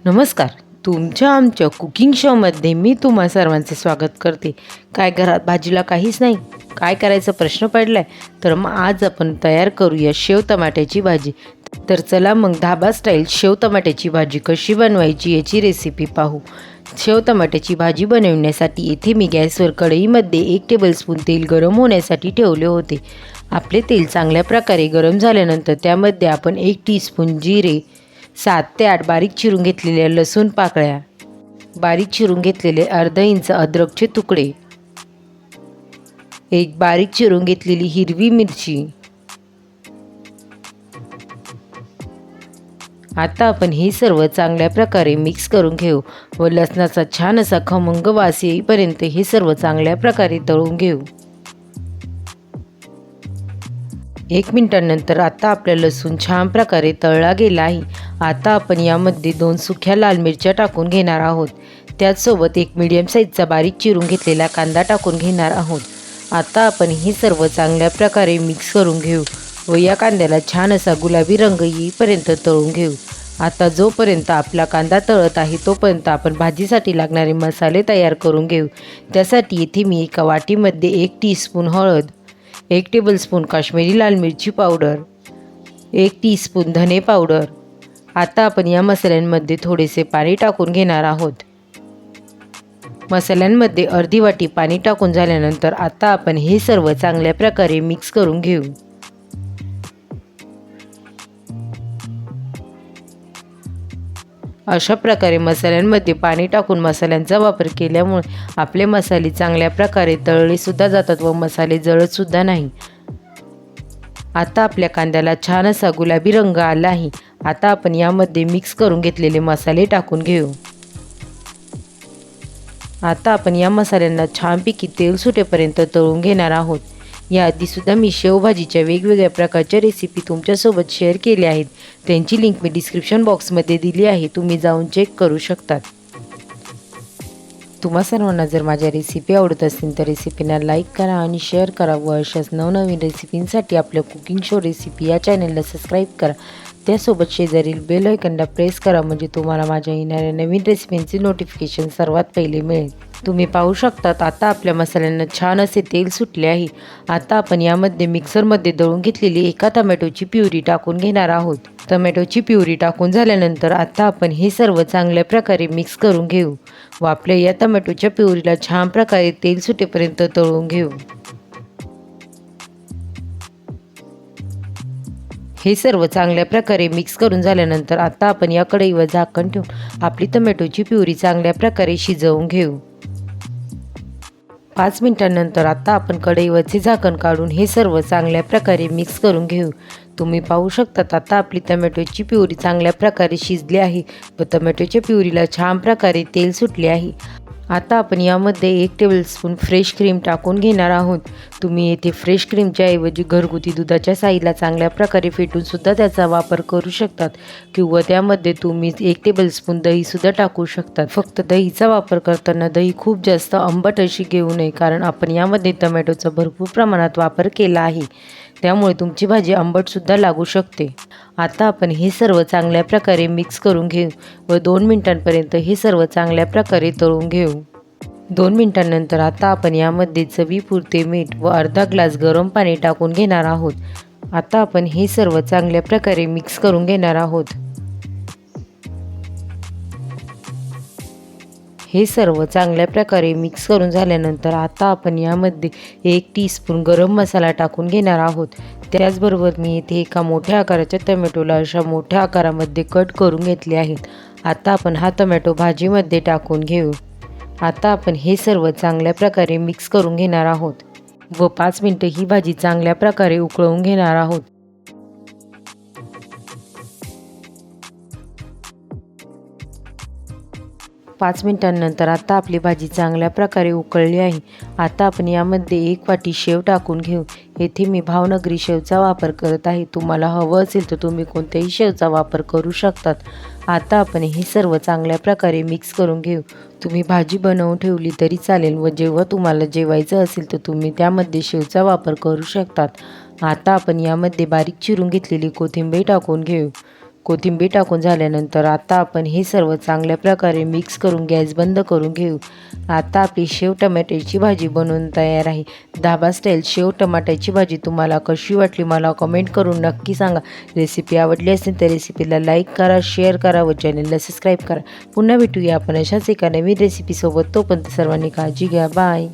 नमस्कार. तुमच्या आमच्या कुकिंग शोमध्ये मी तुम्हा सर्वांचे स्वागत करते. काय घरात भाजीला काहीच नाही, काय करायचा प्रश्न पडलाय? तर मग आज आपण तयार करूया शेव टमाट्याची भाजी. तर चला मग धाबा स्टाईल शेव टमाट्याची भाजी कशी बनवायची याची रेसिपी पाहू. शेव टमाट्याची भाजी बनवण्यासाठी येथे मी गॅसवर कढईमध्ये 1 टेबलस्पून तेल गरम होण्यासाठी ठेवले होते. आपले तेल चांगल्या प्रकारे गरम झाल्यानंतर त्यामध्ये आपण 1 टीस्पून जिरे, 7 ते 8 बारीक चिरून घेतलेल्या लसूण पाकळ्या, बारीक चिरून घेतलेले अर्धा इंच अद्रकचे तुकडे, एक बारीक चिरून घेतलेली हिरवी मिरची. आता आपण हे सर्व चांगल्या प्रकारे मिक्स करून घेऊ व लसणाचा छान असा खमंग वास येईपर्यंत हे सर्व चांगल्या प्रकारे तळून घेऊ. 1 मिनिटानंतर आता आपला लसूण छान प्रकारे तळला गेला आहे. आता आपण यामध्ये 2 सुक्या लाल मिरच्या टाकून घेणार आहोत. त्याचसोबत एक मीडियम साईजचा बारीक चिरून घेतलेला कांदा टाकून घेणार आहोत. आता आपण हे सर्व चांगल्या प्रकारे मिक्स करून घेऊ व या कांद्याला छान असा गुलाबी रंग येईपर्यंत तळून घेऊ. आता जोपर्यंत आपला कांदा तळत आहे तोपर्यंत आपण भाजीसाठी लागणारे मसाले तयार करून घेऊ. त्यासाठी इथे मी एका वाटीमध्ये 1 टीस्पून हळद, 1 टेबलस्पून काश्मीरी लाल मिरची पावडर, 1 टीस्पून धने पावडर. आता आपण या मसाल्यांमध्ये थोडेसे पाणी टाकून घेणार आहोत. मसाल्यांमध्ये अर्धी वाटी पाणी टाकून झाल्यानंतर आता आपण हे सर्व चांगल्या प्रकारे मिक्स करून घेऊ. अशा प्रकारे मसाल्यांमध्ये पाणी टाकून मसाल्यांचा वापर केल्यामुळे आपले मसाले चांगल्या प्रकारे तळले सुद्धा जातात व मसाले जळत सुद्धा नाही. आता आपल्या कांद्याला छान असा गुलाबी रंग आला आहे. आता आपण यामध्ये मिक्स करून घेतलेले मसाले टाकून घेऊ. आता आपण या मसाल्यांना छानपैकी तेल सुटेपर्यंत तळून घेणार आहोत. याआधीसुद्धा मी शेवभाजीच्या वेगवेगळ्या प्रकारच्या रेसिपी तुमच्यासोबत शेअर केल्या आहेत. त्यांची लिंक मी डिस्क्रिप्शन बॉक्समध्ये दिली आहे, तुम्ही जाऊन चेक करू शकतात. तुम्हा सर्वांना जर माझ्या रेसिपी आवडत असतील तर रेसिपींना लाईक करा आणि शेअर करा व अशाच नवनवीन रेसिपींसाठी आपल्या कुकिंग शो रेसिपी या चॅनलला सबस्क्राईब करा. त्यासोबत शेजारील बेल आयकॉनला प्रेस करा म्हणजे तुम्हाला माझ्या येणाऱ्या नवीन रेसिपींचे नोटिफिकेशन सर्वात पहिले मिळेल. तुम्ही पाहू शकतात आता आपल्या मसाल्यांना छान असे तेल सुटले आहे. आता आपण यामध्ये मिक्सरमध्ये दळून घेतलेली एका टोमॅटोची प्युरी टाकून घेणार आहोत. टोमॅटोची प्युरी टाकून झाल्यानंतर आता आपण हे सर्व चांगल्या प्रकारे मिक्स करून घेऊ व आपल्या या टोमॅटोच्या प्युरीला छान प्रकारे तेल सुटेपर्यंत तळून घेऊ. हे सर्व चांगल्या प्रकारे मिक्स करून झाल्यानंतर आता आपण या कढईवर झाकण ठेवून आपली टोमॅटोची प्युरी चांगल्या प्रकारे शिजवून घेऊ. 5 मिनिटांनंतर आता आपण कढईवरचे झाकण काढून हे सर्व चांगल्या प्रकारे मिक्स करून घेऊ. तुम्ही पाहू शकता आता आपली टोमॅटोची प्युरी चांगल्या प्रकारे शिजली आहे व टोमॅटोच्या प्युरीला छान प्रकारे तेल सुटले आहे. आता आपण यामध्ये 1 टेबलस्पून फ्रेश क्रीम टाकून घेणार आहोत. तुम्ही येथे फ्रेश क्रीमच्या ऐवजी घरगुती दुधाच्या साईला चांगल्या प्रकारे फेटून सुद्धा त्याचा वापर करू शकतात किंवा त्यामध्ये तुम्ही 1 टेबलस्पून दहीसुद्धा टाकू शकतात. फक्त दहीचा वापर करताना दही खूप जास्त आंबट अशी घेऊ नये, कारण आपण यामध्ये टोमॅटोचा भरपूर प्रमाणात वापर केला आहे, त्यामुळे तुमची भाजी आंबटसुद्धा लागू शकते. आता आपण हे सर्व चांगल्या प्रकारे मिक्स करून घेऊ व 2 मिनिटांपर्यंत हे सर्व चांगल्या प्रकारे तळून घेऊ. 2 मिनिटांनंतर आता आपण यामध्ये चवीपुरते मीठ व अर्धा ग्लास गरम पाणी टाकून घेणार आहोत. आता आपण हे सर्व चांगल्या प्रकारे मिक्स करून घेणार आहोत. हे सर्व चांगल्या प्रकारे मिक्स करून झाल्यानंतर आता आपण यामध्ये 1 टीस्पून गरम मसाला टाकून घेणार आहोत. त्याचबरोबर मी इथे एका मोठ्या आकाराच्या टोमॅटोला अशा मोठ्या आकारामध्ये कट करून घेतले आहेत. आता आपण हा टोमॅटो भाजीमध्ये टाकून घेऊ. आता आपण हे सर्व चांगल्या प्रकारे मिक्स करून घेणार आहोत व 5 मिनिटं ही भाजी चांगल्या प्रकारे उकळवून घेणार आहोत. 5 मिनिटांनंतर आता आपली भाजी चांगल्या प्रकारे उकळली आहे. आता आपण यामध्ये 1 वाटी शेव टाकून घेऊ. येथे मी भावनगरी शेवचा वापर करत आहे. तुम्हाला हवं असेल तर तुम्ही कोणत्याही शेवचा वापर करू शकतात. आता आपण हे सर्व चांगल्या प्रकारे मिक्स करून घेऊ. तुम्ही भाजी बनवून ठेवली तरी चालेल व जेव्हा तुम्हाला जेवायचं असेल तर तुम्ही त्यामध्ये शेवचा वापर करू शकतात. आता आपण यामध्ये बारीक चिरून घेतलेली कोथिंबीर टाकून घेऊ. कोथिंबीर टाकून झाल्यानंतर आता आपण हे सर्व चांगल्या प्रकारे मिक्स करून गॅस बंद करून घेऊ। आता आपली शेव टमाट्याची भाजी बनवून तयार आहे। धाबा स्टाईल शेव टमाट्याची भाजी तुम्हाला कशी वाटली मला कमेंट करून नक्की सांगा। रेसिपी आवडली असेल तर रेसिपीला लाईक करा, शेअर करा व चॅनलला सबस्क्राईब करा। पुन्हा भेटूया आपण अशाच एका नवीन रेसिपीसोबत। तोपर्यंत सर्वांनी काळजी घ्या। बाय।